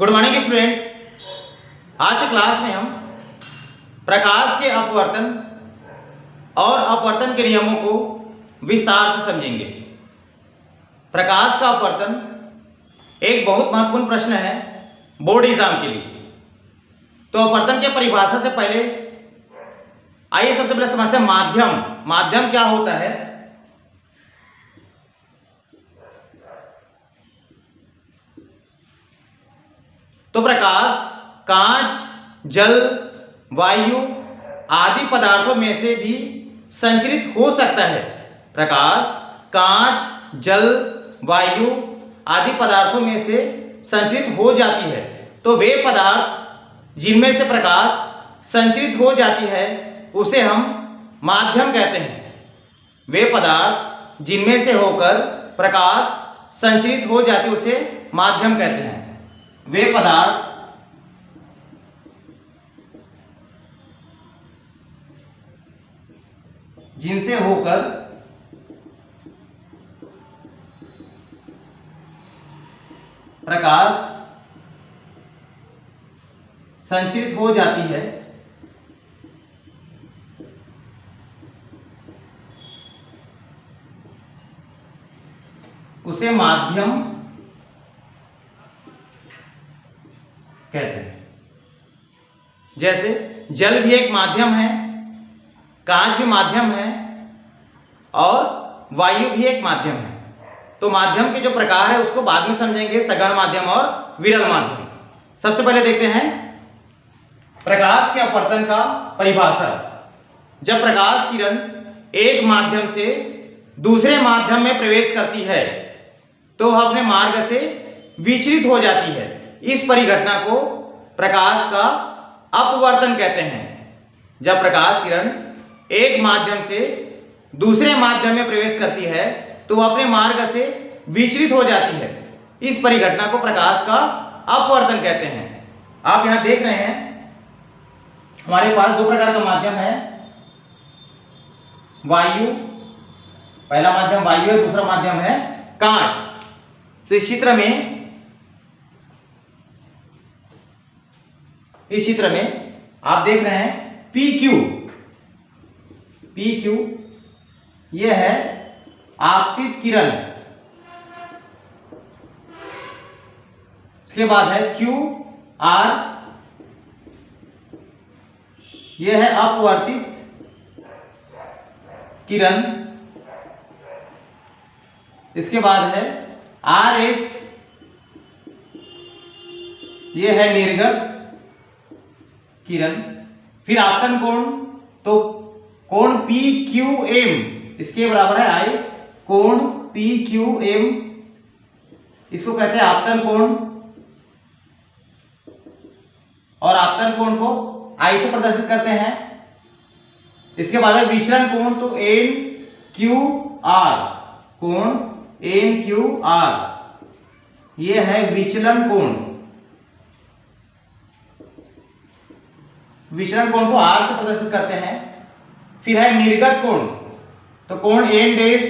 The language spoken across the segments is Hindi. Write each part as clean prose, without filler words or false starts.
Good morning students. आज की क्लास में हम प्रकाश के अपवर्तन और अपवर्तन के नियमों को विस्तार से समझेंगे। प्रकाश का अपवर्तन एक बहुत महत्वपूर्ण प्रश्न है बोर्ड एग्जाम के लिए। तो अपवर्तन की परिभाषा से पहले आइए सबसे पहले समझते हैं माध्यम। माध्यम क्या होता है? तो प्रकाश कांच, जल, वायु आदि पदार्थों में से भी संचरित हो सकता है। प्रकाश कांच, जल, वायु आदि पदार्थों में से संचरित हो जाती है। तो वे पदार्थ जिनमें से प्रकाश संचरित हो जाती है उसे हम माध्यम कहते हैं। वे पदार्थ जिनमें से होकर प्रकाश संचरित हो जाती है उसे माध्यम कहते हैं। वे पदार्थ जिनसे होकर प्रकाश संचरित हो जाती है उसे माध्यम कहते हैं। जैसे जल भी एक माध्यम है, कांच भी माध्यम है और वायु भी एक माध्यम है। तो माध्यम के जो प्रकार है उसको बाद में समझेंगे, सघन माध्यम और विरल माध्यम। सबसे पहले देखते हैं प्रकाश के अपवर्तन का परिभाषा। जब प्रकाश किरण एक माध्यम से दूसरे माध्यम में प्रवेश करती है तो वह अपने मार्ग से विचलित हो जाती है। इस परिघटना को प्रकाश का अपवर्तन कहते हैं। जब प्रकाश किरण एक माध्यम से दूसरे माध्यम में प्रवेश करती है तो वह अपने मार्ग से विचलित हो जाती है। इस परिघटना को प्रकाश का अपवर्तन कहते हैं। आप यहां देख रहे हैं हमारे पास दो प्रकार का माध्यम है, वायु, पहला माध्यम वायु है, दूसरा माध्यम है कांच। तो इस चित्र में आप देख रहे हैं PQ यह है आपतित किरण। इसके बाद है QR यह है अपवर्तित किरण। इसके बाद है RS यह है निर्गत किरण। फिर आपतन कोण, तो कोण PQM इसके बराबर है I, कोण PQM इसको कहते हैं आपतन कोण और आपतन कोण को I से प्रदर्शित करते हैं। इसके बाद है विचलन कोण, तो NQR, कोण NQR यह है विचलन कोण। विचलन कोण को R से प्रदर्शित करते हैं। फिर है निर्गत कोण, तो कोण N-RS,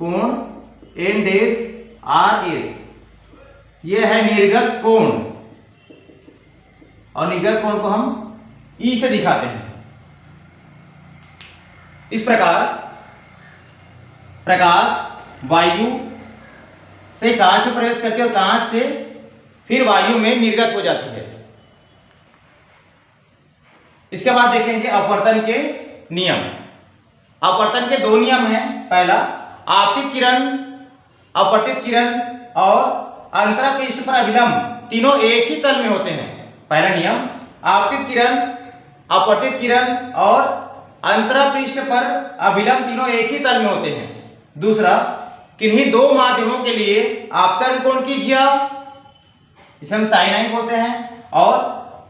कोण N-RS यह है निर्गत कोण और निर्गत कोण को हम E से दिखाते हैं। इस प्रकार प्रकाश वायु से कांच में प्रवेश करती है और कांच से फिर वायु में निर्गत हो जाती है। इसके बाद देखेंगे अपवर्तन के नियम। अपवर्तन के दो नियम हैं। पहला आपतित किरण, अपवर्तित किरण और अंतरापृष्ठ पर अभिलंब तीनों एक ही तल में होते हैं। पहला नियम आपतित किरण, अपवर्तित किरण और अंतरापृष्ठ पर अभिलंब तीनों एक ही तल में होते हैं। दूसरा किन्हीं दो माध्यमों के लिए आपतन कोण की ज्या, इसे हम sin I बोलते हैं, और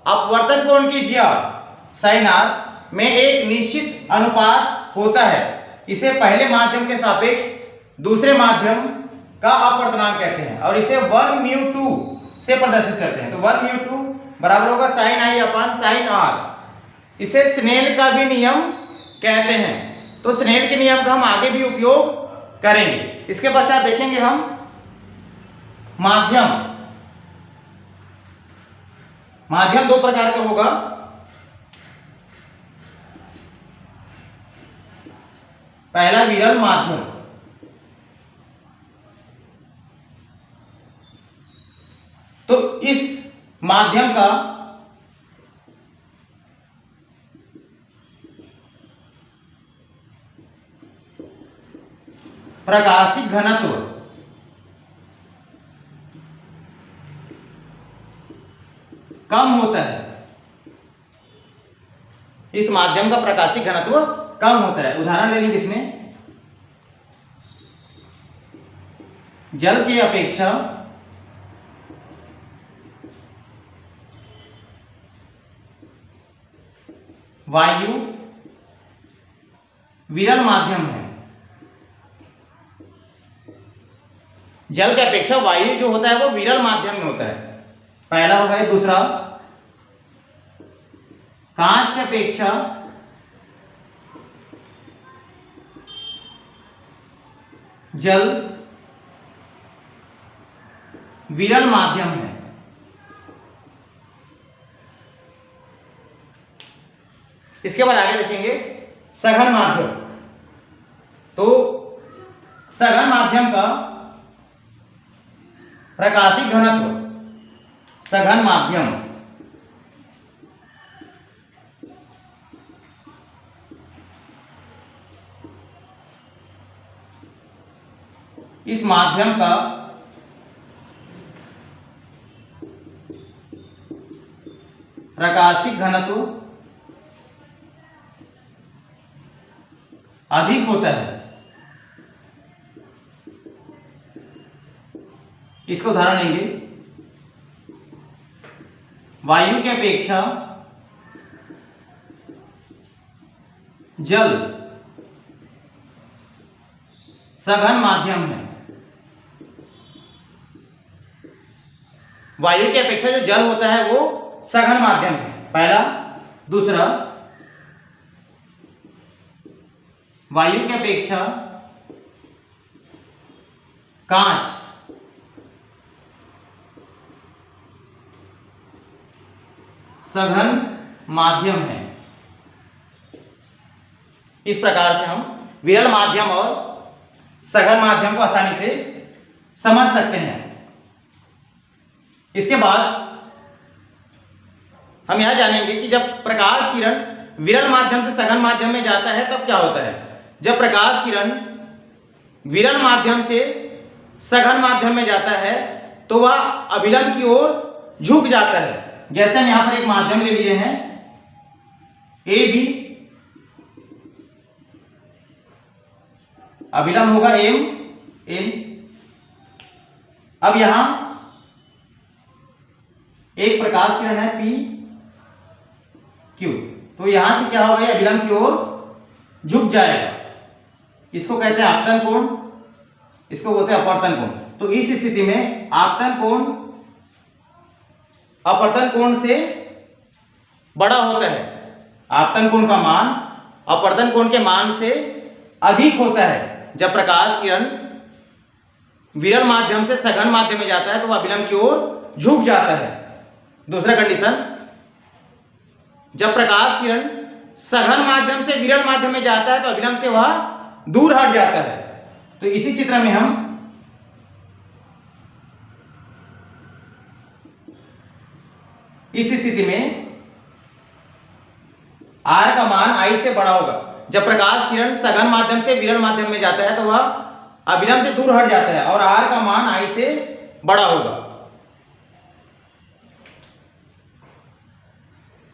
अपवर्तन कोण की ज्या sin R में एक निश्चित अनुपात होता है। इसे पहले माध्यम के सापेक्ष दूसरे माध्यम का अपवर्तनांक कहते हैं और इसे वर्ग μ2 से प्रदर्शित करते हैं। तो वर्ग μ2 बराबर होगा sin I upon sin R। इसे स्नेल का भी नियम कहते हैं। तो स्नेल के नियम का हम आगे भी उपयोग करेंगे। इसके पश्चात देखेंगे हम माध्यम। माध्यम दो प्रकार का होगा, पहला विरल माध्यम, तो इस माध्यम का प्रकाशिक घनत्व कम होता है। इस माध्यम का प्रकाशिक घनत्व कम होता है। उदाहरण ले लेंगे इसमें, जल की अपेक्षा वायु विरल माध्यम है। जल की अपेक्षा वायु जो होता है वो विरल माध्यम में होता है, पहला होगा ये। दूसरा, कांच की अपेक्षा जल विरल माध्यम है। इसके बाद आगे देखेंगे सघन माध्यम। तो सघन माध्यम का प्रकाशिक घनत्व, सघन माध्यम इस माध्यम का प्रकाशिक घनत्व अधिक होता है। इसको उदाहरण लेंगे, वायु की अपेक्षा जल सघन माध्यम है। वायु की अपेक्षा जो जल होता है वो सघन माध्यम है, पहला। दूसरा, वायु की अपेक्षा कांच सघन माध्यम है। इस प्रकार से हम विरल माध्यम और सघन माध्यम को आसानी से समझ सकते हैं। इसके बाद हम यह जानेंगे कि जब प्रकाश किरण विरल माध्यम से सघन माध्यम में जाता है तब क्या होता है। जब प्रकाश किरण विरल माध्यम से सघन माध्यम में जाता है तो वह अभिलंब की ओर झुक जाता है। जैसे हम यहां पर एक माध्यम ले लिए हैं ए बी, अभिलंब होगा एम एन। अब यहां एक प्रकाश किरण है पी क्यू, तो यहां से क्या होगा, ये अभिलंब की ओर झुक जाएगा। इसको कहते हैं आपतन कोण, इसको बोलते हैं अपवर्तन कोण। तो इस स्थिति में आपतन कोण अपवर्तन कोण से बड़ा होता है। आपतन कोण का मान अपवर्तन कोण के मान से अधिक होता है। जब प्रकाश किरण विरल माध्यम से सघन माध्यम में जाता है तो वह अभिलंब की ओर झुक जाता है। दूसरा कंडीशन, जब प्रकाश किरण सघन माध्यम से विरल माध्यम में जाता है तो अभिलंब से वह दूर हट जाता है। तो इसी चित्र में हम इस स्थिति में R का मान I से बड़ा होगा। जब प्रकाश किरण सघन माध्यम से विरल माध्यम में जाता है तो वह अभिलंब से दूर हट जाता है और R का मान I से बड़ा होगा।